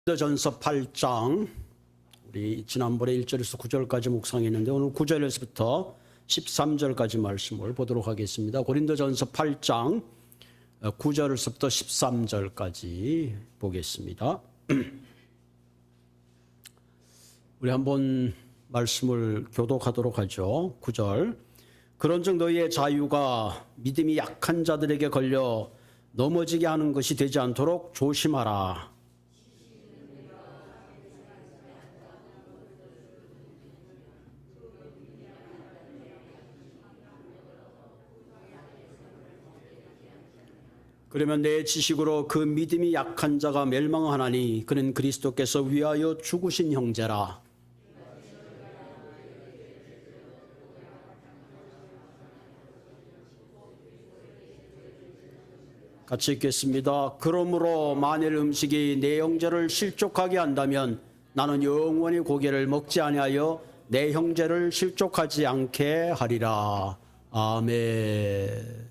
고린도전서 8장 우리 지난번에 1절에서 9절까지 묵상했는데 오늘 9절에서부터 13절까지 말씀을 보도록 하겠습니다. 고린도전서 8장 9절에서부터 13절까지 보겠습니다. 우리 한번 말씀을 교독하도록 하죠. 9절. 그런즉 너희의 자유가 믿음이 약한 자들에게 걸려 넘어지게 하는 것이 되지 않도록 조심하라. 그러면 내 지식으로 그 믿음이 약한 자가 멸망하나니 그는 그리스도께서 위하여 죽으신 형제라. 같이 읽겠습니다. 그러므로 만일 음식이 내 형제를 실족하게 한다면 나는 영원히 고기를 먹지 아니하여 내 형제를 실족하지 않게 하리라. 아멘.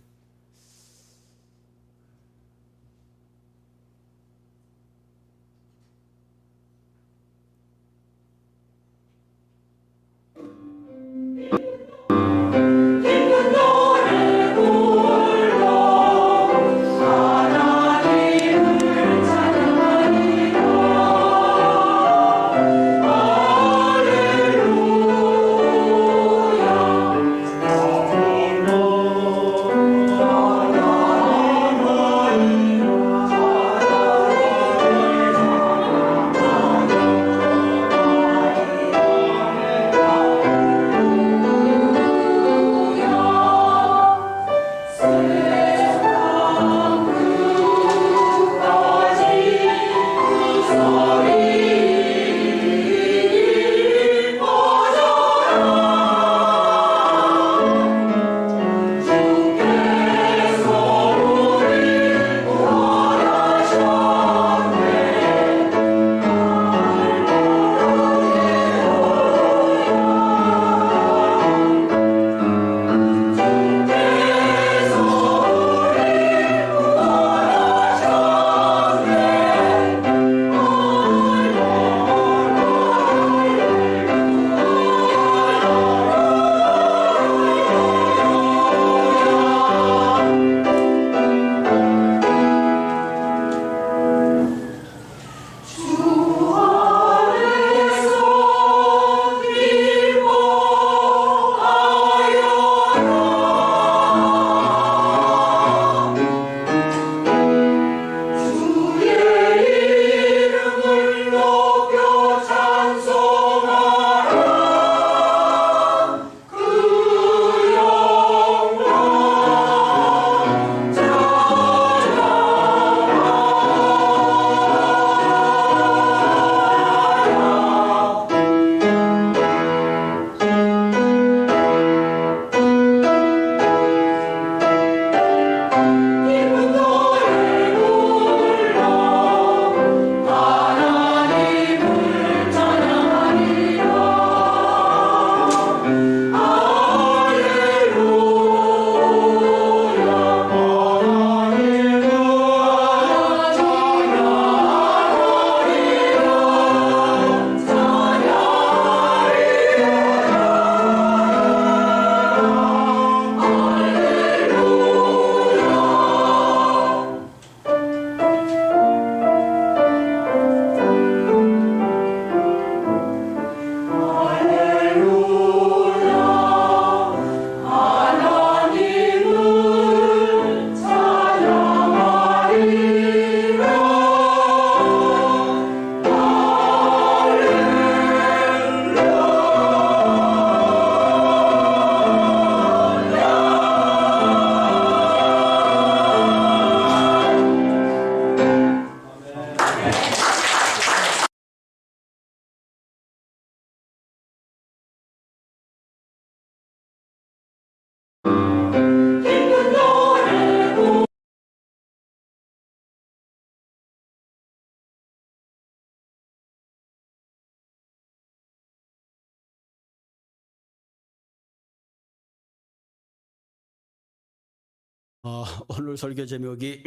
오늘 설교 제목이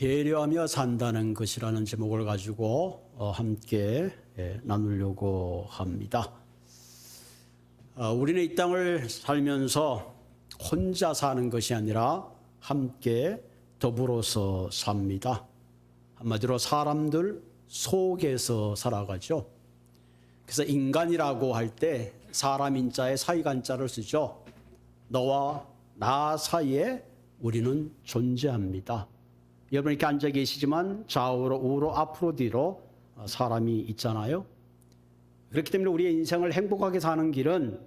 배려하며 산다는 것이라는 제목을 가지고 함께 나누려고 합니다. 우리는 이 땅을 살면서 혼자 사는 것이 아니라 함께 더불어서 삽니다. 한마디로 사람들 속에서 살아가죠. 그래서 인간이라고 할 때 사람 인자에 사이간자를 쓰죠. 너와 나 사이에 우리는 존재합니다. 여러분 이렇게 앉아 계시지만 좌우로 우로 앞으로 뒤로 사람이 있잖아요. 그렇기 때문에 우리의 인생을 행복하게 사는 길은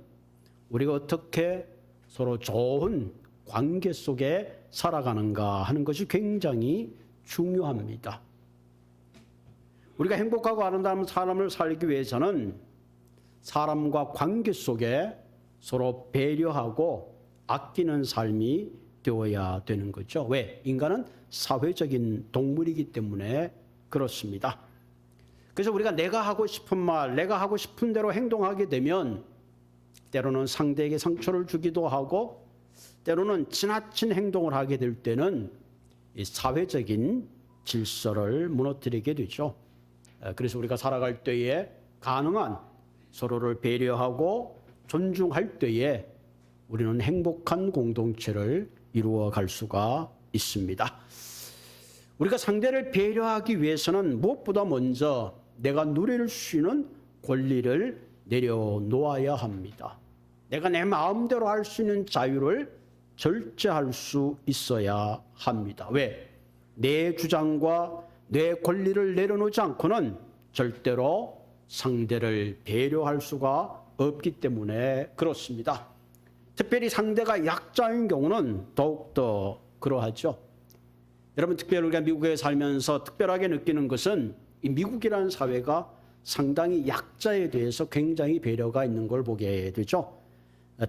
우리가 어떻게 서로 좋은 관계 속에 살아가는가 하는 것이 굉장히 중요합니다. 우리가 행복하고 아름다운 삶을 살기 위해서는 사람과 관계 속에 서로 배려하고 아끼는 삶이 되어야 되는 거죠. 왜? 인간은 사회적인 동물이기 때문에 그렇습니다. 그래서 우리가 내가 하고 싶은 말, 내가 하고 싶은 대로 행동하게 되면 때로는 상대에게 상처를 주기도 하고 때로는 지나친 행동을 하게 될 때는 이 사회적인 질서를 무너뜨리게 되죠. 그래서 우리가 살아갈 때에 가능한 서로를 배려하고 존중할 때에 우리는 행복한 공동체를 이루어 갈 수가 있습니다. 우리가 상대를 배려하기 위해서는 무엇보다 먼저 내가 누릴 수 있는 권리를 내려놓아야 합니다. 내가 내 마음대로 할 수 있는 자유를 절제할 수 있어야 합니다. 왜? 내 주장과 내 권리를 내려놓지 않고는 절대로 상대를 배려할 수가 없기 때문에 그렇습니다. 특별히 상대가 약자인 경우는 더욱더 그러하죠. 여러분 특별히 우리가 미국에 살면서 특별하게 느끼는 것은 이 미국이라는 사회가 상당히 약자에 대해서 굉장히 배려가 있는 걸 보게 되죠.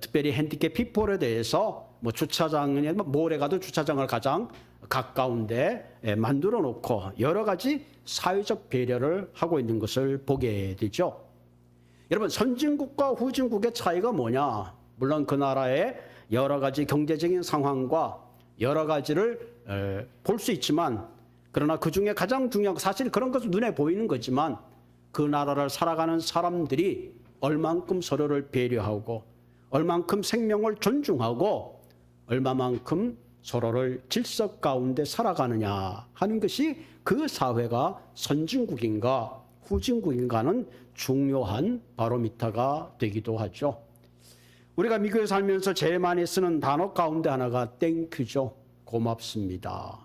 특별히 핸디캡 피플에 대해서 주차장에 몰에 가도 주차장을 가장 가까운데 만들어 놓고 여러 가지 사회적 배려를 하고 있는 것을 보게 되죠. 여러분 선진국과 후진국의 차이가 뭐냐? 물론 그 나라의 여러 가지 경제적인 상황과 여러 가지를 볼 수 있지만 그러나 그중에 가장 중요한 사실 그런 것은 눈에 보이는 거지만 그 나라를 살아가는 사람들이 얼만큼 서로를 배려하고 얼만큼 생명을 존중하고 얼마만큼 서로를 질서 가운데 살아가느냐 하는 것이 그 사회가 선진국인가 후진국인가는 중요한 바로미터가 되기도 하죠. 우리가 미국에 살면서 제일 많이 쓰는 단어 가운데 하나가 땡큐죠. 고맙습니다.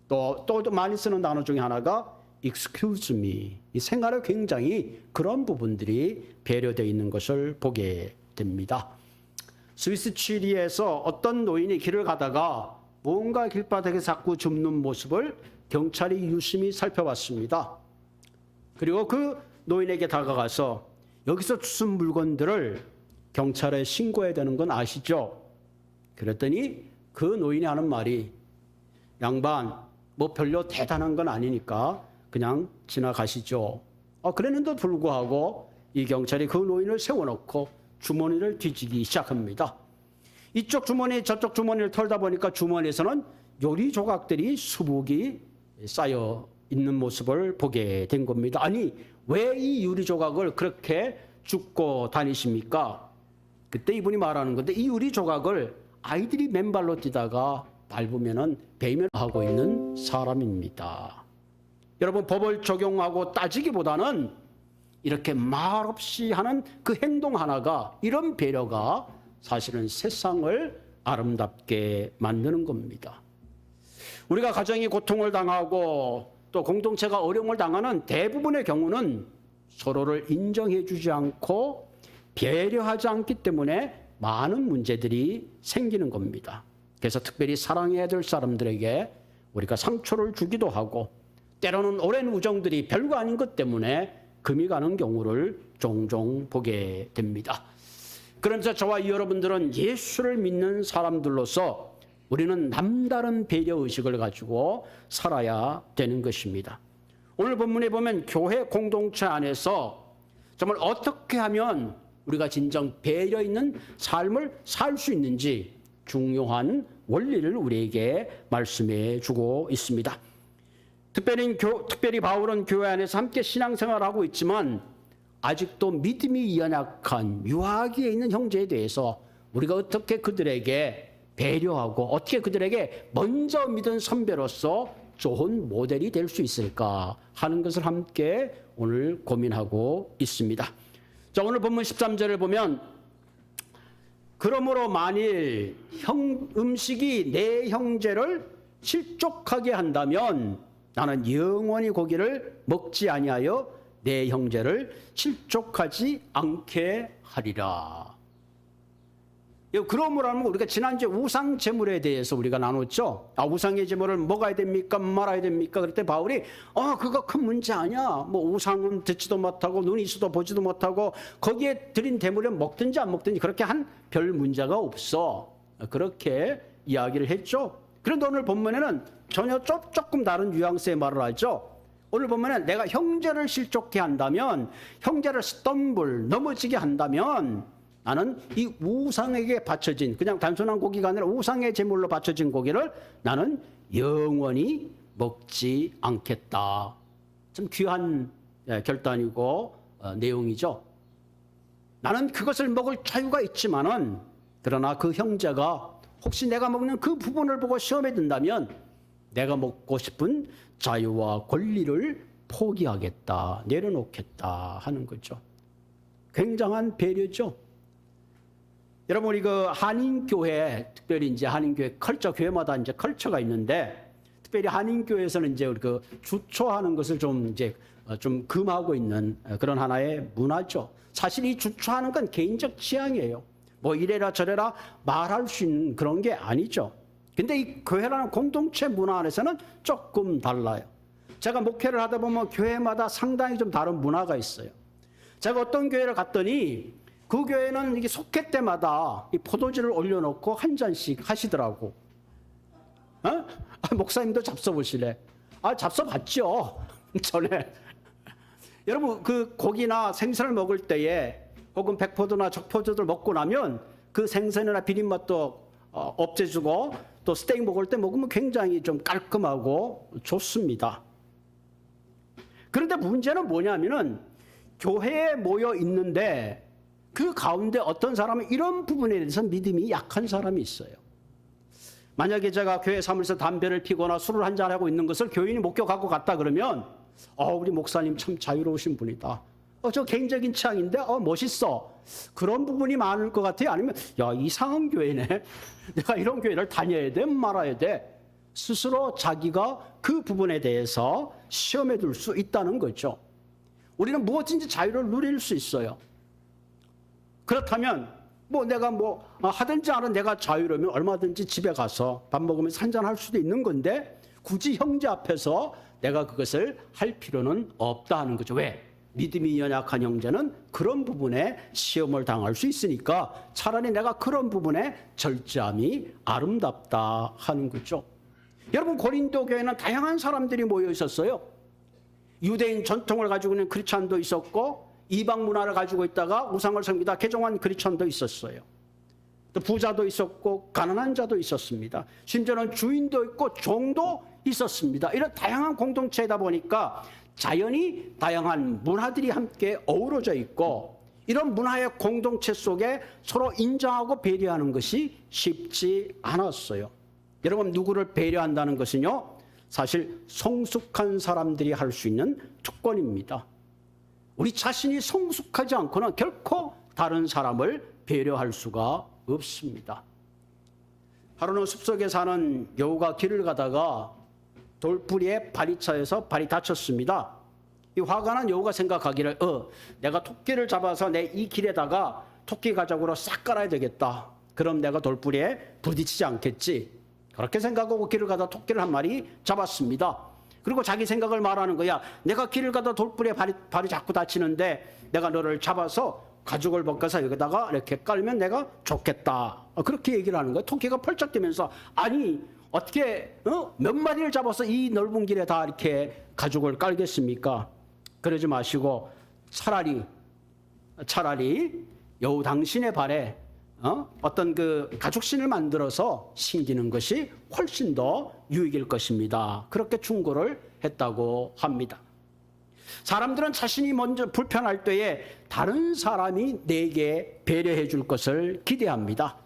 또 많이 쓰는 단어 중에 하나가 excuse me. 이 생활에 굉장히 그런 부분들이 배려되어 있는 것을 보게 됩니다. 스위스 취리에서 어떤 노인이 길을 가다가 뭔가 길바닥에 자꾸 줍는 모습을 경찰이 유심히 살펴봤습니다. 그리고 그 노인에게 다가가서 여기서 주운 물건들을 경찰에 신고해야 되는 건 아시죠? 그랬더니 그 노인이 하는 말이 양반 별로 대단한 건 아니니까 그냥 지나가시죠. 그랬는데도 불구하고 이 경찰이 그 노인을 세워놓고 주머니를 뒤지기 시작합니다. 이쪽 주머니 저쪽 주머니를 털다 보니까 주머니에서는 요리 조각들이 수북이 쌓여 있는 모습을 보게 된 겁니다. 아니 왜 이 유리 조각을 그렇게 줍고 다니십니까? 그때 이분이 말하는 건데 이 유리 조각을 아이들이 맨발로 뛰다가 밟으면은 배면하고 있는 사람입니다. 여러분 법을 적용하고 따지기보다는 이렇게 말없이 하는 그 행동 하나가 이런 배려가 사실은 세상을 아름답게 만드는 겁니다. 우리가 가정이 고통을 당하고 또 공동체가 어려움을 당하는 대부분의 경우는 서로를 인정해 주지 않고 배려하지 않기 때문에 많은 문제들이 생기는 겁니다. 그래서 특별히 사랑해야 될 사람들에게 우리가 상처를 주기도 하고 때로는 오랜 우정들이 별거 아닌 것 때문에 금이 가는 경우를 종종 보게 됩니다. 그러면서 저와 여러분들은 예수를 믿는 사람들로서 우리는 남다른 배려의식을 가지고 살아야 되는 것입니다. 오늘 본문에 보면 교회 공동체 안에서 정말 어떻게 하면 우리가 진정 배려 있는 삶을 살 수 있는지 중요한 원리를 우리에게 말씀해 주고 있습니다. 특별히 바울은 교회 안에서 함께 신앙생활을 하고 있지만 아직도 믿음이 연약한 유아기에 있는 형제에 대해서 우리가 어떻게 그들에게 배려하고 어떻게 그들에게 먼저 믿은 선배로서 좋은 모델이 될 수 있을까 하는 것을 함께 오늘 고민하고 있습니다. 자, 오늘 본문 13절을 보면 그러므로 만일 음식이 내 형제를 실족하게 한다면 나는 영원히 고기를 먹지 아니하여 내 형제를 실족하지 않게 하리라. 그러므로 하면 우리가 지난주에 우상 제물에 대해서 우리가 나눴죠. 우상의 제물을 먹어야 됩니까 말아야 됩니까? 그럴 때 바울이 그거 큰 문제 아니야. 뭐 우상은 듣지도 못하고 눈이 있어도 보지도 못하고 거기에 드린 대물을 먹든지 안 먹든지 그렇게 한 별 문제가 없어. 그렇게 이야기를 했죠. 그런데 오늘 본문에는 전혀 조금 다른 뉘앙스의 말을 하죠. 오늘 보면은 내가 형제를 실족해 한다면, 형제를 넘어지게 한다면 나는 이 우상에게 바쳐진, 그냥 단순한 고기가 아니라 우상의 제물로 바쳐진 고기를 나는 영원히 먹지 않겠다. 참 귀한 결단이고 내용이죠. 나는 그것을 먹을 자유가 있지만은 그러나 그 형제가 혹시 내가 먹는 그 부분을 보고 시험에 든다면 내가 먹고 싶은 자유와 권리를 포기하겠다, 내려놓겠다 하는 거죠. 굉장한 배려죠. 여러분, 우리 그 한인교회, 특별히 이제 한인교회 컬처, 교회마다 이제 컬처가 있는데, 특별히 한인교회에서는 이제 우리 그 주초하는 것을 좀 이제 좀 금하고 있는 그런 하나의 문화죠. 사실 이 주초하는 건 개인적 취향이에요. 뭐 이래라 저래라 말할 수 있는 그런 게 아니죠. 근데 이 교회라는 공동체 문화 안에서는 조금 달라요. 제가 목회를 하다 보면 교회마다 상당히 좀 다른 문화가 있어요. 제가 어떤 교회를 갔더니 그 교회는 이게 속회 때마다 이 포도주를 올려놓고 한 잔씩 하시더라고. 목사님도 잡숴보실래? 잡숴봤죠. 전에. 여러분, 그 고기나 생선을 먹을 때에 혹은 백포도나 적포도를 먹고 나면 그 생선이나 비린맛도 없애주고 또 스테이크 먹을 때 먹으면 굉장히 좀 깔끔하고 좋습니다. 그런데 문제는 뭐냐면은 교회에 모여 있는데 그 가운데 어떤 사람은 이런 부분에 대해서 믿음이 약한 사람이 있어요. 만약에 제가 교회 사무실에서 담배를 피거나 술을 한잔하고 있는 것을 교인이 목격하고 갔다 그러면 우리 목사님 참 자유로우신 분이다. 저 개인적인 취향인데 멋있어. 그런 부분이 많을 것 같아요. 아니면 이상한 교회네. 내가 이런 교회를 다녀야 돼 말아야 돼. 스스로 자기가 그 부분에 대해서 시험에 둘 수 있다는 거죠. 우리는 무엇인지 자유를 누릴 수 있어요. 그렇다면 내가 하든지 안 하든 내가 자유로우면 얼마든지 집에 가서 밥 먹으면서 한잔할 수도 있는 건데 굳이 형제 앞에서 내가 그것을 할 필요는 없다 하는 거죠. 왜? 믿음이 연약한 형제는 그런 부분에 시험을 당할 수 있으니까 차라리 내가 그런 부분에 절제함이 아름답다 하는 거죠. 여러분, 고린도 교회는 다양한 사람들이 모여 있었어요. 유대인 전통을 가지고 있는 크리스찬도 있었고 이방 문화를 가지고 있다가 우상을 섬기다 개종한 크리스찬도 있었어요. 또 부자도 있었고 가난한 자도 있었습니다. 심지어는 주인도 있고 종도 있었습니다. 이런 다양한 공동체이다 보니까 자연히 다양한 문화들이 함께 어우러져 있고 이런 문화의 공동체 속에 서로 인정하고 배려하는 것이 쉽지 않았어요. 여러분, 누구를 배려한다는 것은요, 사실 성숙한 사람들이 할 수 있는 특권입니다. 우리 자신이 성숙하지 않고는 결코 다른 사람을 배려할 수가 없습니다. 하루는 숲속에 사는 여우가 길을 가다가 돌뿌리에 발이 차여서 발이 다쳤습니다. 이 화가 난 여우가 생각하기를 내가 토끼를 잡아서 내 이 길에다가 토끼 가죽으로 싹 깔아야 되겠다. 그럼 내가 돌뿌리에 부딪히지 않겠지. 그렇게 생각하고 길을 가다 토끼를 한 마리 잡았습니다. 그리고 자기 생각을 말하는 거야. 내가 길을 가다 돌뿌리에 발이 자꾸 다치는데 내가 너를 잡아서 가죽을 벗겨서 여기다가 이렇게 깔면 내가 좋겠다. 그렇게 얘기를 하는 거야. 토끼가 펄쩍 뛰면서 아니 어떻게 몇 마리를 잡아서 이 넓은 길에 다 이렇게 가죽을 깔겠습니까? 그러지 마시고 차라리 여우 당신의 발에 어떤 그 가죽신을 만들어서 신기는 것이 훨씬 더 유익일 것입니다. 그렇게 충고를 했다고 합니다. 사람들은 자신이 먼저 불편할 때에 다른 사람이 내게 배려해 줄 것을 기대합니다.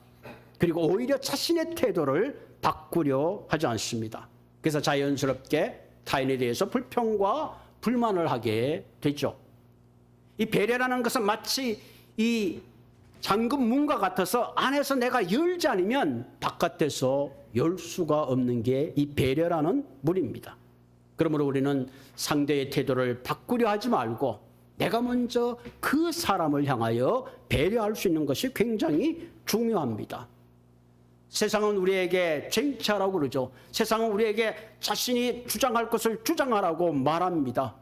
그리고 오히려 자신의 태도를 바꾸려 하지 않습니다. 그래서 자연스럽게 타인에 대해서 불평과 불만을 하게 되죠. 이 배려라는 것은 마치 이 잠금 문과 같아서 안에서 내가 열지 않으면 바깥에서 열 수가 없는 게 이 배려라는 문입니다. 그러므로 우리는 상대의 태도를 바꾸려 하지 말고 내가 먼저 그 사람을 향하여 배려할 수 있는 것이 굉장히 중요합니다. 세상은 우리에게 쟁취하라고 그러죠. 세상은 우리에게 자신이 주장할 것을 주장하라고 말합니다.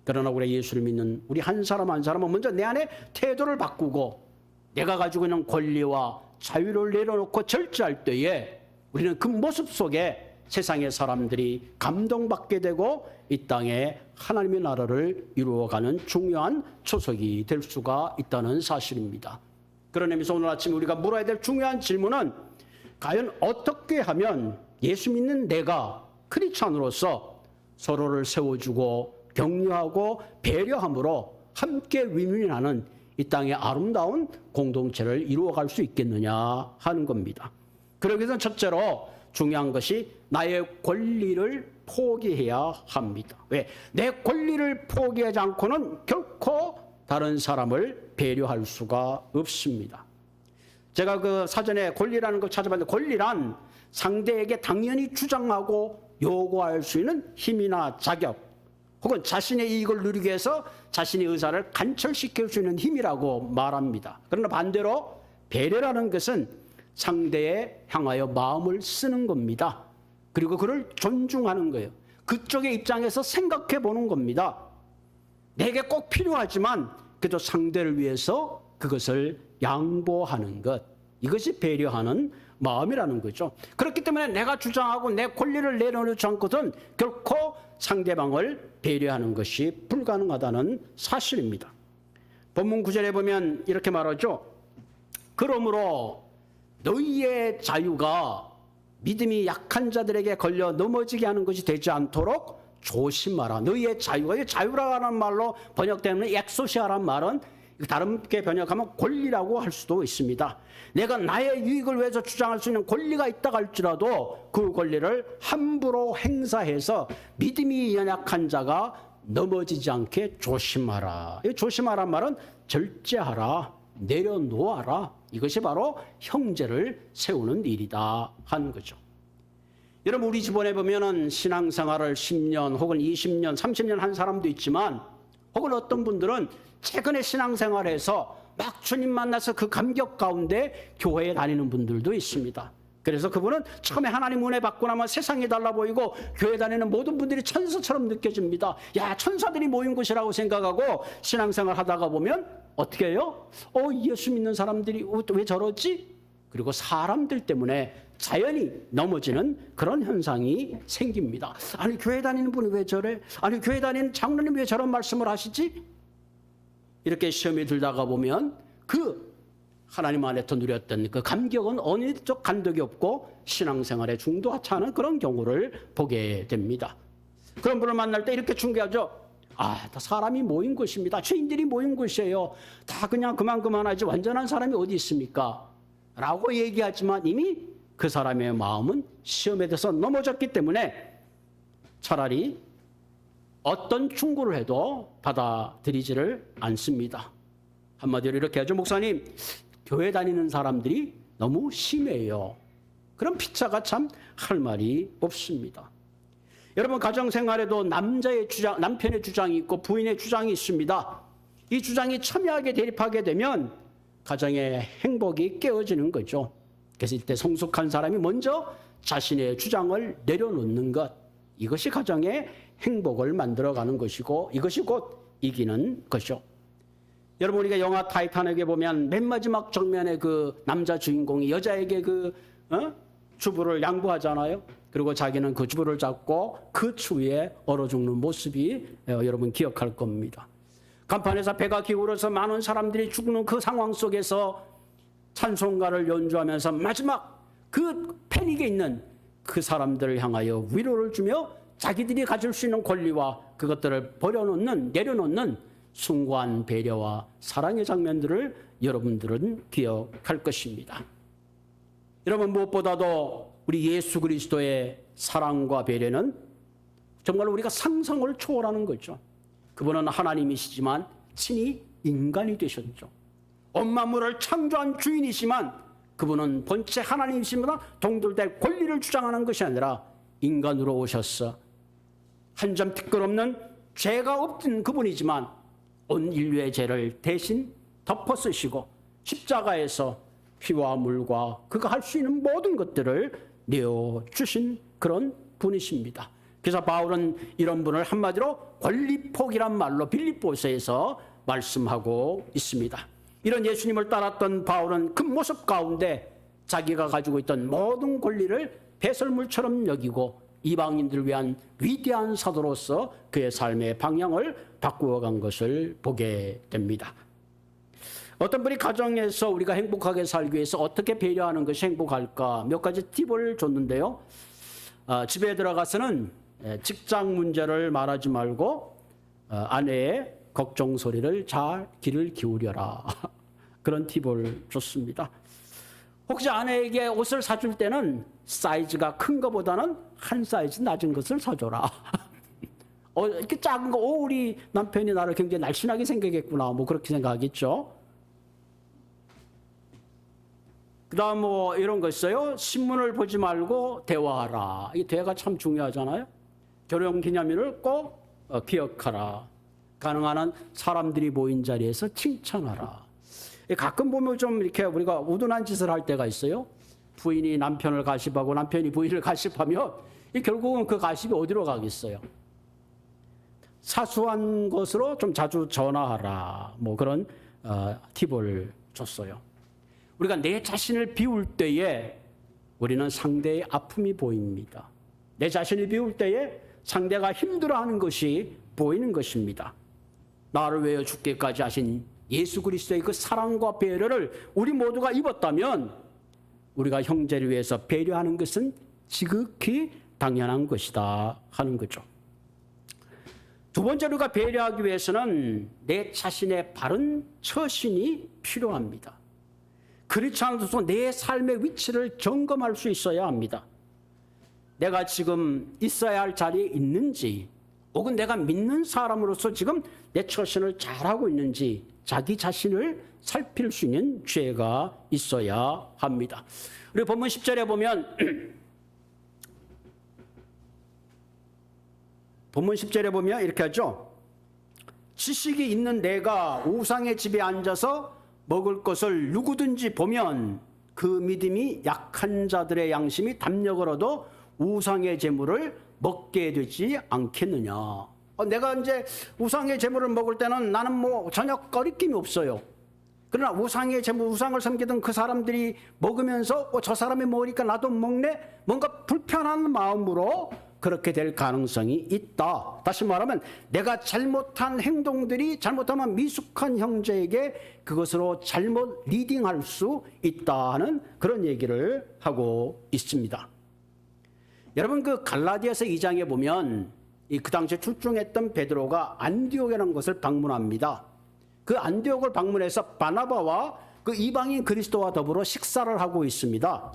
그러나 우리 예수를 믿는 우리 한 사람 한 사람은 먼저 내 안에 태도를 바꾸고 내가 가지고 있는 권리와 자유를 내려놓고 절제할 때에 우리는 그 모습 속에 세상의 사람들이 감동받게 되고 이 땅에 하나님의 나라를 이루어가는 중요한 초석이 될 수가 있다는 사실입니다. 그런 의미에서 오늘 아침 우리가 물어야 될 중요한 질문은 과연 어떻게 하면 예수 믿는 내가 크리스찬으로서 서로를 세워주고 격려하고 배려함으로 함께 위문하는 이 땅의 아름다운 공동체를 이루어갈 수 있겠느냐 하는 겁니다. 그러기 위해서는 첫째로 중요한 것이 나의 권리를 포기해야 합니다. 왜? 내 권리를 포기하지 않고는 결코 다른 사람을 배려할 수가 없습니다. 제가 그 사전에 권리라는 걸 찾아봤는데 권리란 상대에게 당연히 주장하고 요구할 수 있는 힘이나 자격 혹은 자신의 이익을 누리기 위해서 자신의 의사를 관철시킬 수 있는 힘이라고 말합니다. 그러나 반대로 배려라는 것은 상대에 향하여 마음을 쓰는 겁니다. 그리고 그를 존중하는 거예요. 그쪽의 입장에서 생각해 보는 겁니다. 내게 꼭 필요하지만 그래도 상대를 위해서 그것을 양보하는 것. 이것이 배려하는 마음이라는 거죠. 그렇기 때문에 내가 주장하고 내 권리를 내려놓지 않고는 결코 상대방을 배려하는 것이 불가능하다는 사실입니다. 본문 9절에 보면 이렇게 말하죠. 그러므로 너희의 자유가 믿음이 약한 자들에게 걸려 넘어지게 하는 것이 되지 않도록 조심하라. 너희의 자유가, 이 자유라는 말로 번역되는 엑소시아라는 말은 다른게 번역하면 권리라고 할 수도 있습니다. 내가 나의 유익을 위해서 주장할 수 있는 권리가 있다고 할지라도 그 권리를 함부로 행사해서 믿음이 연약한 자가 넘어지지 않게 조심하라. 이 조심하라는 말은 절제하라, 내려놓아라. 이것이 바로 형제를 세우는 일이다 하는 거죠. 여러분 우리 주변에 보면은 신앙생활을 10년 혹은 20년, 30년 한 사람도 있지만 혹은 어떤 분들은 최근에 신앙생활에서 막 주님 만나서 그 감격 가운데 교회에 다니는 분들도 있습니다. 그래서 그분은 처음에 하나님 은혜 받고 나면 세상이 달라 보이고 교회 다니는 모든 분들이 천사처럼 느껴집니다. 야, 천사들이 모인 곳이라고 생각하고 신앙생활 하다가 보면 어떻게 해요? 예수 믿는 사람들이 왜 저러지? 그리고 사람들 때문에 자연히 넘어지는 그런 현상이 생깁니다. 아니 교회 다니는 분이 왜 저래? 아니 교회 다니는 장로님 왜 저런 말씀을 하시지? 이렇게 시험에 들다가 보면 그 하나님 안에서 누렸던 그 감격은 어느 쪽 간격이 없고 신앙생활에 중도하찮은 그런 경우를 보게 됩니다. 그런 분을 만날 때 이렇게 중계하죠. 다 사람이 모인 곳입니다. 죄인들이 모인 곳이에요. 다 그냥 그만하지 완전한 사람이 어디 있습니까? 라고 얘기하지만 이미 그 사람의 마음은 시험에 대해서 넘어졌기 때문에 차라리 어떤 충고를 해도 받아들이지를 않습니다. 한마디로 이렇게 하죠. 목사님, 교회 다니는 사람들이 너무 심해요. 그런 피차가 참 할 말이 없습니다. 여러분 가정생활에도 남편의 주장이 있고 부인의 주장이 있습니다. 이 주장이 첨예하게 대립하게 되면 가정의 행복이 깨어지는 거죠. 그래서 이때 성숙한 사람이 먼저 자신의 주장을 내려놓는 것, 이것이 가정의 행복을 만들어가는 것이고 이것이 곧 이기는 것이죠. 여러분 우리가 영화 타이타닉에 보면 맨 마지막 장면에 그 남자 주인공이 여자에게 주부를 양보하잖아요. 그리고 자기는 그 주부를 잡고 그 추위에 얼어 죽는 모습이 여러분 기억할 겁니다. 간판에서 배가 기울어서 많은 사람들이 죽는 그 상황 속에서 찬송가를 연주하면서 마지막 그 패닉에 있는 그 사람들을 향하여 위로를 주며 자기들이 가질 수 있는 권리와 그것들을 내려놓는 숭고한 배려와 사랑의 장면들을 여러분들은 기억할 것입니다. 여러분, 무엇보다도 우리 예수 그리스도의 사랑과 배려는 정말 우리가 상상을 초월하는 거죠. 그분은 하나님이시지만 친히 인간이 되셨죠. 온 만물을 창조한 주인이시만 그분은 본체 하나님이시보다 동떨될 권리를 주장하는 것이 아니라 인간으로 오셔서 한 점 티끌 없는 죄가 없던 그분이지만 온 인류의 죄를 대신 덮어 쓰시고 십자가에서 피와 물과 그가 할 수 있는 모든 것들을 내어주신 그런 분이십니다. 그래서 바울은 이런 분을 한마디로 권리폭이란 말로 빌립보서에서 말씀하고 있습니다. 이런 예수님을 따랐던 바울은 그 모습 가운데 자기가 가지고 있던 모든 권리를 배설물처럼 여기고 이방인들을 위한 위대한 사도로서 그의 삶의 방향을 바꾸어 간 것을 보게 됩니다. 어떤 분이 가정에서 우리가 행복하게 살기 위해서 어떻게 배려하는 것이 행복할까 몇 가지 팁을 줬는데요. 집에 들어가서는 직장 문제를 말하지 말고 아내의 걱정 소리를 잘 귀를 기울여라. 그런 팁을 줬습니다. 혹시 아내에게 옷을 사줄 때는 사이즈가 큰 것보다는 한 사이즈 낮은 것을 사줘라. 이렇게 작은 거, 우리 남편이 나를 굉장히 날씬하게 생각했구나. 뭐 그렇게 생각하겠죠. 그 다음 뭐 이런 거 있어요. 신문을 보지 말고 대화하라. 이 대화가 참 중요하잖아요. 결혼 기념일을 꼭 기억하라. 가능한 한 사람들이 모인 자리에서 칭찬하라. 가끔 보면 좀 이렇게 우리가 우둔한 짓을 할 때가 있어요. 부인이 남편을 가십하고 남편이 부인을 가십하면 결국은 그 가십이 어디로 가겠어요. 사소한 것으로 좀 자주 전화하라. 뭐 그런 팁을 줬어요. 우리가 내 자신을 비울 때에 우리는 상대의 아픔이 보입니다. 내 자신을 비울 때에 상대가 힘들어하는 것이 보이는 것입니다. 나를 위하여 죽기까지 하신 예수 그리스도의 그 사랑과 배려를 우리 모두가 입었다면 우리가 형제를 위해서 배려하는 것은 지극히 당연한 것이다 하는 거죠. 두 번째로 우리가 배려하기 위해서는 내 자신의 바른 처신이 필요합니다. 그렇지 않아도 내 삶의 위치를 점검할 수 있어야 합니다. 내가 지금 있어야 할 자리에 있는지 혹은 내가 믿는 사람으로서 지금 내 처신을 잘하고 있는지 자기 자신을 살필 수 있는 죄가 있어야 합니다. 우리 본문 10절에 보면 이렇게 하죠. 지식이 있는 내가 우상의 집에 앉아서 먹을 것을 누구든지 보면 그 믿음이 약한 자들의 양심이 담력을 얻어 우상의 재물을 먹게 되지 않겠느냐. 내가 이제 우상의 재물을 먹을 때는 나는 뭐 전혀 꺼리낌이 없어요. 그러나 우상의 재물, 우상을 섬기던 그 사람들이 먹으면서 저 사람이 먹으니까 나도 먹네? 뭔가 불편한 마음으로 그렇게 될 가능성이 있다. 다시 말하면 내가 잘못한 행동들이 잘못하면 미숙한 형제에게 그것으로 잘못 리딩할 수 있다는 그런 얘기를 하고 있습니다. 여러분, 그 갈라디아서 2장에 보면 그 당시에 출중했던 베드로가 안디옥이라는 곳을 방문합니다. 그 안디옥을 방문해서 바나바와 그 이방인 그리스도와 더불어 식사를 하고 있습니다.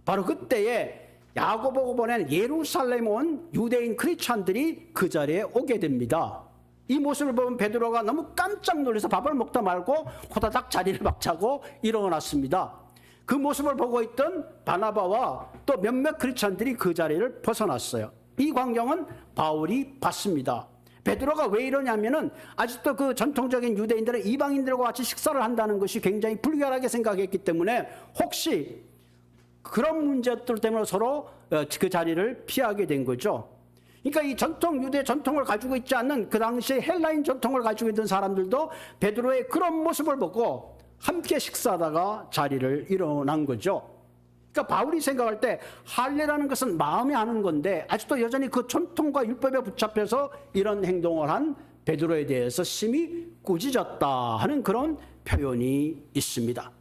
바로 그때에 야고보가 보낸 예루살렘 온 유대인 크리스찬들이 그 자리에 오게 됩니다. 이 모습을 보면 베드로가 너무 깜짝 놀라서 밥을 먹다 말고 호다닥 자리를 박차고 일어났습니다. 그 모습을 보고 있던 바나바와 또 몇몇 크리스찬들이 그 자리를 벗어났어요. 이 광경은 바울이 봤습니다. 베드로가 왜 이러냐면은 아직도 그 전통적인 유대인들은 이방인들과 같이 식사를 한다는 것이 굉장히 불결하게 생각했기 때문에 혹시 그런 문제들 때문에 서로 그 자리를 피하게 된 거죠. 그러니까 이 전통, 유대 전통을 가지고 있지 않는 그 당시에 헬라인 전통을 가지고 있던 사람들도 베드로의 그런 모습을 보고 함께 식사하다가 자리를 일어난 거죠. 그러니까 바울이 생각할 때 할례라는 것은 마음에 하는 건데 아직도 여전히 그 전통과 율법에 붙잡혀서 이런 행동을 한 베드로에 대해서 심히 꾸짖었다 하는 그런 표현이 있습니다.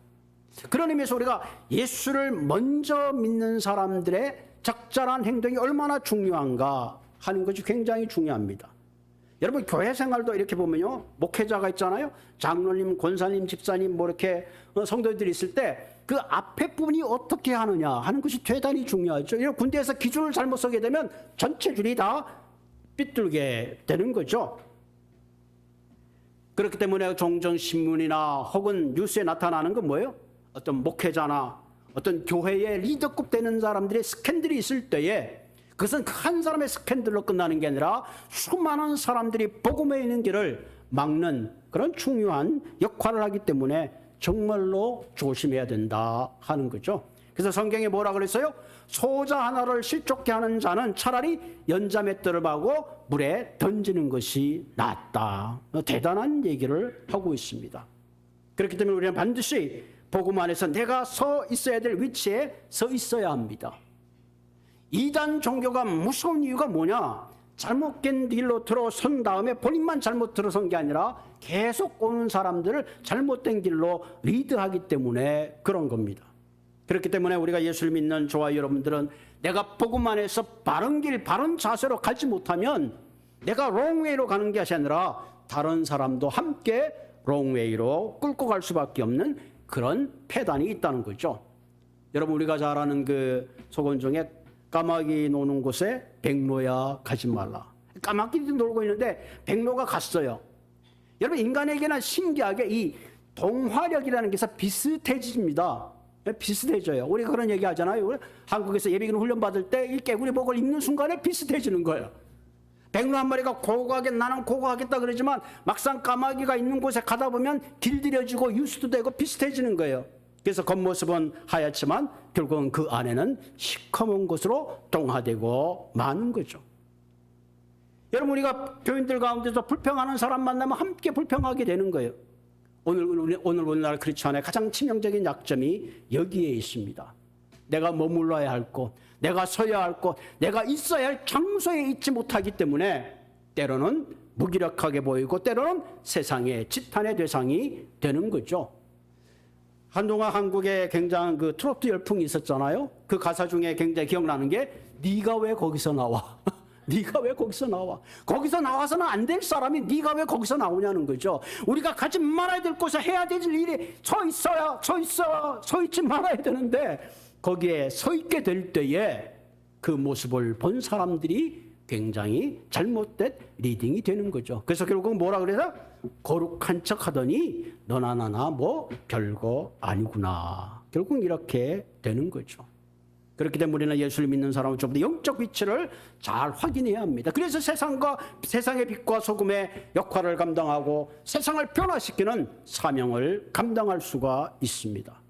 그런 의미에서 우리가 예수를 먼저 믿는 사람들의 적절한 행동이 얼마나 중요한가, 하는 것이 굉장히 중요합니다. 여러분 교회 생활도 이렇게 보면요, 목회자가 있잖아요. 장로님, 권사님, 집사님 뭐 이렇게 성도들이 있을 때 그 앞에 부분이 어떻게 하느냐 하는 것이 대단히 중요하죠. 이런 군대에서 기준을 잘못 서게 되면 전체 줄이 다 삐뚤게 되는 거죠. 그렇기 때문에 종종 신문이나 혹은 뉴스에 나타나는 건 뭐예요? 어떤 목회자나 어떤 교회의 리더급 되는 사람들의 스캔들이 있을 때에 그것은 한 사람의 스캔들로 끝나는 게 아니라 수많은 사람들이 복음에 있는 길을 막는 그런 중요한 역할을 하기 때문에 정말로 조심해야 된다 하는 거죠. 그래서 성경에 뭐라 그랬어요? 소자 하나를 실족케 하는 자는 차라리 연자맷돌을 하고 물에 던지는 것이 낫다. 대단한 얘기를 하고 있습니다. 그렇기 때문에 우리는 반드시 복음 안에서 내가 서 있어야 될 위치에 서 있어야 합니다. 이단 종교가 무서운 이유가 뭐냐? 잘못된 길로 들어선 다음에 본인만 잘못 들어선 게 아니라 계속 오는 사람들을 잘못된 길로 리드하기 때문에 그런 겁니다. 그렇기 때문에 우리가 예수를 믿는 저와 여러분들은 내가 복음 안에서 바른 길, 바른 자세로 가지 못하면 내가 롱웨이로 가는 것이 아니라 다른 사람도 함께 롱웨이로 끌고 갈 수밖에 없는 그런 폐단이 있다는 거죠. 여러분 우리가 잘 아는 그 속언 중에 까마귀 노는 곳에 백로야 가지 말라. 까마귀도 놀고 있는데 백로가 갔어요. 여러분 인간에게는 신기하게 이 동화력이라는 게서 비슷해집니다. 비슷해져요. 우리가 그런 얘기 하잖아요. 한국에서 예비군 훈련 받을 때 이 깨구리복을 입는 순간에 비슷해지는 거예요. 백로 한 마리가 고고하게 나는 고고하겠다 그러지만 막상 까마귀가 있는 곳에 가다 보면 길들여지고 유수도 되고 비슷해지는 거예요. 그래서 겉모습은 하얗지만 결국은 그 안에는 시커먼 것으로 동화되고 마는 거죠. 여러분 우리가 교인들 가운데서 불평하는 사람 만나면 함께 불평하게 되는 거예요. 오늘 우리나라 크리스천의 가장 치명적인 약점이 여기에 있습니다. 내가 머물러야 할 곳, 내가 서야 할 곳, 내가 있어야 할 장소에 있지 못하기 때문에 때로는 무기력하게 보이고 때로는 세상의 지탄의 대상이 되는 거죠. 한동안 한국에 굉장한 그 트로트 열풍이 있었잖아요. 그 가사 중에 굉장히 기억나는 게 네가 왜 거기서 나와? 네가 왜 거기서 나와? 거기서 나와서는 안 될 사람이 네가 왜 거기서 나오냐는 거죠. 우리가 가지 말아야 될 곳에 해야 될 일이 서 있지 말아야 되는데 거기에 서 있게 될 때에 그 모습을 본 사람들이 굉장히 잘못된 리딩이 되는 거죠. 그래서 결국 뭐라 그래서 거룩한 척 하더니 너나 나나 뭐 별거 아니구나. 결국 이렇게 되는 거죠. 그렇기 때문에 우리는 예수를 믿는 사람은 좀 더 영적 위치를 잘 확인해야 합니다. 그래서 세상의 빛과 소금의 역할을 감당하고 세상을 변화시키는 사명을 감당할 수가 있습니다.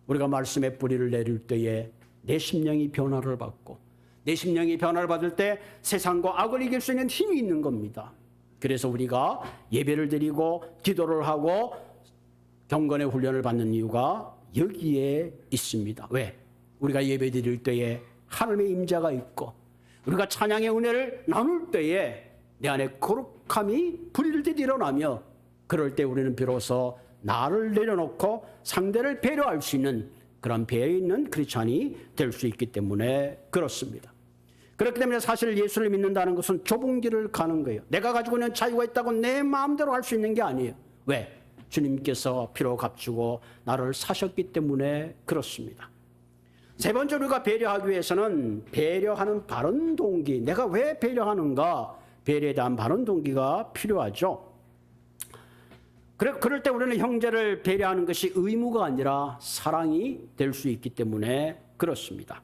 우리가 말씀의 뿌리를 내릴 때에 내 심령이 변화를 받고 내 심령이 변화를 받을 때 세상과 악을 이길 수 있는 힘이 있는 겁니다. 그래서 우리가 예배를 드리고 기도를 하고 경건의 훈련을 받는 이유가 여기에 있습니다. 왜? 우리가 예배 드릴 때에 하나님의 임재가 있고 우리가 찬양의 은혜를 나눌 때에 내 안에 거룩함이 불일듯 일어나며 그럴 때 우리는 비로소 나를 내려놓고 상대를 배려할 수 있는 그런 배에 있는 크리스찬이 될 수 있기 때문에 그렇습니다. 그렇기 때문에 사실 예수를 믿는다는 것은 좁은 길을 가는 거예요. 내가 가지고 있는 자유가 있다고 내 마음대로 할 수 있는 게 아니에요. 왜? 주님께서 피로 값주고 나를 사셨기 때문에 그렇습니다. 세 번째 우리가 배려하기 위해서는 배려하는 바른 동기, 내가 왜 배려하는가, 배려에 대한 바른 동기가 필요하죠. 그럴 때 우리는 형제를 배려하는 것이 의무가 아니라 사랑이 될 수 있기 때문에 그렇습니다.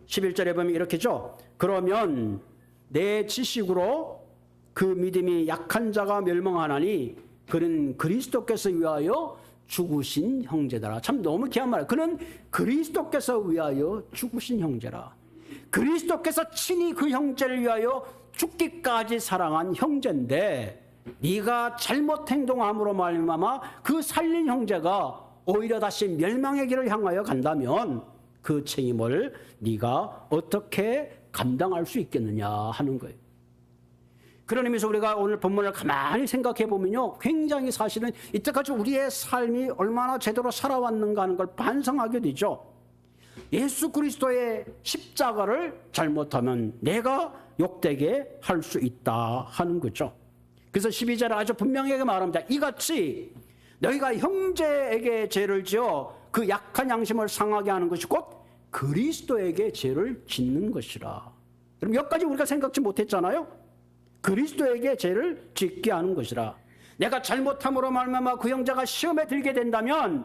11절에 보면 이렇게죠. 그러면 내 지식으로 그 믿음이 약한 자가 멸망하나니 그는 그리스도께서 위하여 죽으신 형제더라. 참 너무 귀한 말이에요. 그는 그리스도께서 위하여 죽으신 형제라. 그리스도께서 친히 그 형제를 위하여 죽기까지 사랑한 형제인데 네가 잘못 행동함으로 말미암아 그 살린 형제가 오히려 다시 멸망의 길을 향하여 간다면 그 책임을 네가 어떻게 감당할 수 있겠느냐 하는 거예요. 그런 의미에서 우리가 오늘 본문을 가만히 생각해 보면요, 굉장히 사실은 이때까지 우리의 삶이 얼마나 제대로 살아왔는가 하는 걸 반성하게 되죠. 예수 그리스도의 십자가를 잘못하면 내가 욕되게 할 수 있다 하는 거죠. 그래서 12절에 아주 분명하게 말합니다. 이같이 너희가 형제에게 죄를 지어 그 약한 양심을 상하게 하는 것이 곧 그리스도에게 죄를 짓는 것이라. 그럼 여기까지 우리가 생각지 못했잖아요. 그리스도에게 죄를 짓게 하는 것이라. 내가 잘못함으로 말미암아 그 형제가 시험에 들게 된다면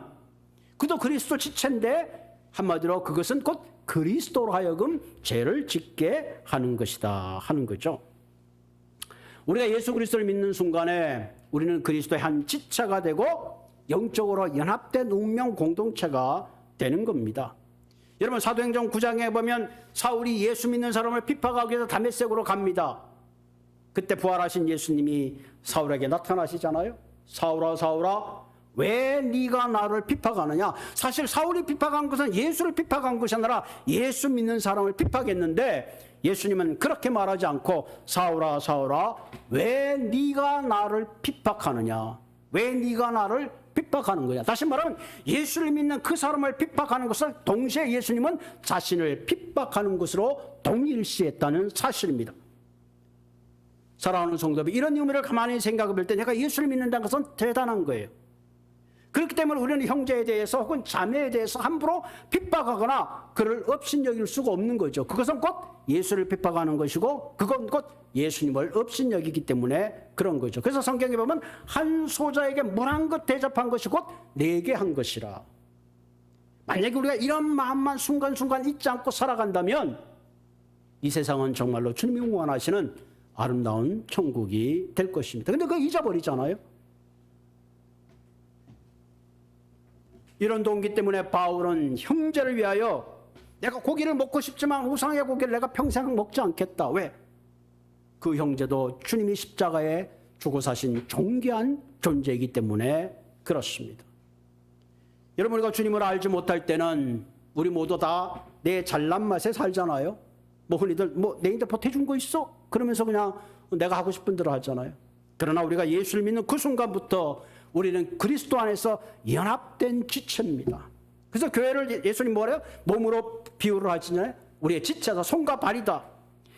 그도 그리스도 지체인데 한마디로 그것은 곧 그리스도로 하여금 죄를 짓게 하는 것이다 하는 거죠. 우리가 예수 그리스도를 믿는 순간에 우리는 그리스도의 한 지체가 되고 영적으로 연합된 운명 공동체가 되는 겁니다. 여러분 사도행전 9장에 보면 사울이 예수 믿는 사람을 핍박하기 위해서 다메섹으로 갑니다. 그때 부활하신 예수님이 사울에게 나타나시잖아요. 사울아 사울아 왜 네가 나를 핍박하느냐. 사실 사울이 핍박한 것은 예수를 핍박한 것이 아니라 예수 믿는 사람을 핍박했는데 예수님은 그렇게 말하지 않고 사울아 사울아 왜 네가 나를 핍박하느냐. 왜 네가 나를 핍박하는 거냐. 다시 말하면 예수를 믿는 그 사람을 핍박하는 것을 동시에 예수님은 자신을 핍박하는 것으로 동일시했다는 사실입니다. 사랑하는 성도들, 이런 의미를 가만히 생각해 볼 때 내가 예수를 믿는다는 것은 대단한 거예요. 그렇기 때문에 우리는 형제에 대해서 혹은 자매에 대해서 함부로 핍박하거나 그를 업신여길 수가 없는 거죠. 그것은 곧 예수를 핍박하는 것이고 그건 곧 예수님을 업신여기기 때문에 그런 거죠. 그래서 성경에 보면 한 소자에게 물 한 것 대접한 것이 곧 내게 한 것이라. 만약에 우리가 이런 마음만 순간순간 잊지 않고 살아간다면 이 세상은 정말로 주님이 원하시는 아름다운 천국이 될 것입니다. 그런데 그거 잊어버리잖아요. 이런 동기 때문에 바울은 형제를 위하여 내가 고기를 먹고 싶지만 우상의 고기를 내가 평생 먹지 않겠다. 왜? 그 형제도 주님이 십자가에 죽어 사신 존귀한 존재이기 때문에 그렇습니다. 여러분 우리가 주님을 알지 못할 때는 우리 모두 다 내 잘난 맛에 살잖아요. 뭐 흔히들 내 핸드폰 해준 거 있어? 그러면서 그냥 내가 하고 싶은 대로 하잖아요. 그러나 우리가 예수를 믿는 그 순간부터 우리는 그리스도 안에서 연합된 지체입니다. 그래서 교회를 예수님 뭐래요? 몸으로 비유를 하시잖아요. 우리의 지체다. 손과 발이다.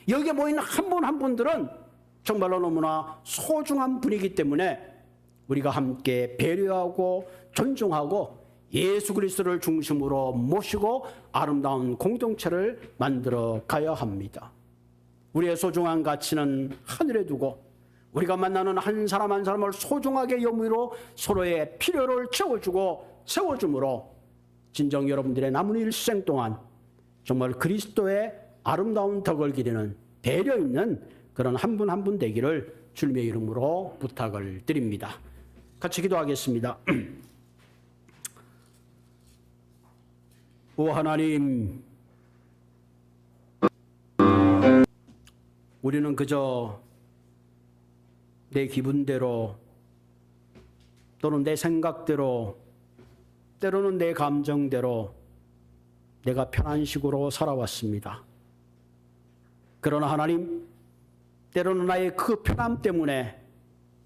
여기에 모이는 한 분 한 분들은 정말로 너무나 소중한 분이기 때문에 우리가 함께 배려하고 존중하고 예수 그리스도를 중심으로 모시고 아름다운 공동체를 만들어 가야 합니다. 우리의 소중한 가치는 하늘에 두고 우리가 만나는 한 사람 한 사람을 소중하게 여미로 서로의 필요를 채워주고 세워줌으로 진정 여러분들의 남은 일생 동안 정말 그리스도의 아름다운 덕을 기리는 배려 있는 그런 한 분 한 분 되기를 주님의 이름으로 부탁을 드립니다. 같이 기도하겠습니다. 오 하나님, 우리는 그저 내 기분대로 또는 내 생각대로 때로는 내 감정대로 내가 편한 식으로 살아왔습니다. 그러나 하나님, 때로는 나의 그 편함 때문에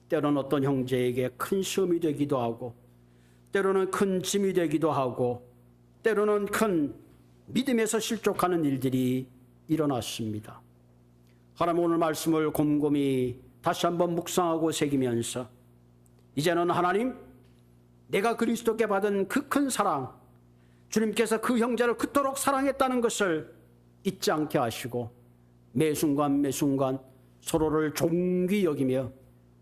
때로는 어떤 형제에게 큰 시험이 되기도 하고 때로는 큰 짐이 되기도 하고 때로는 큰 믿음에서 실족하는 일들이 일어났습니다. 하나님 오늘 말씀을 곰곰이 다시 한번 묵상하고 새기면서 이제는 하나님 내가 그리스도께 받은 그 큰 사랑 주님께서 그 형제를 그토록 사랑했다는 것을 잊지 않게 하시고 매 순간 매 순간 서로를 존귀 여기며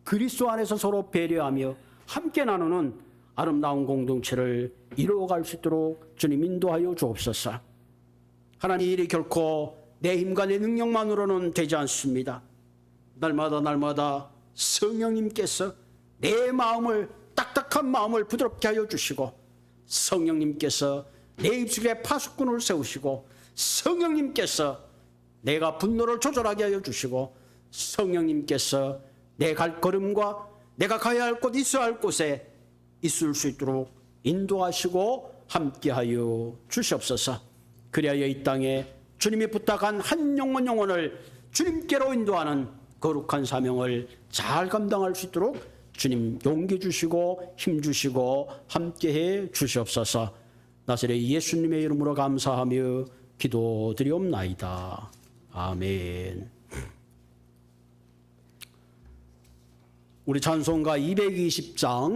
그리스도 안에서 서로 배려하며 함께 나누는 아름다운 공동체를 이루어갈 수 있도록 주님 인도하여 주옵소서. 하나님 이 일이 결코 내 힘과 내 능력만으로는 되지 않습니다. 날마다 성령님께서 내 마음을 딱딱한 마음을 부드럽게 하여 주시고 성령님께서 내 입술에 파수꾼을 세우시고 성령님께서 내가 분노를 조절하게 하여 주시고 성령님께서 내 발걸음과 내가 가야 할 곳 있어야 할 곳에 있을 수 있도록 인도하시고 함께하여 주시옵소서. 그리하여 이 땅에 주님이 부탁한 한 영혼을 주님께로 인도하는 거룩한 사명을 잘 감당할 수 있도록 주님 용기 주시고 힘 주시고 함께해 주시옵소서. 나사렛 예수님의 이름으로 감사하며 기도드리옵나이다. 아멘. 우리 찬송가 220장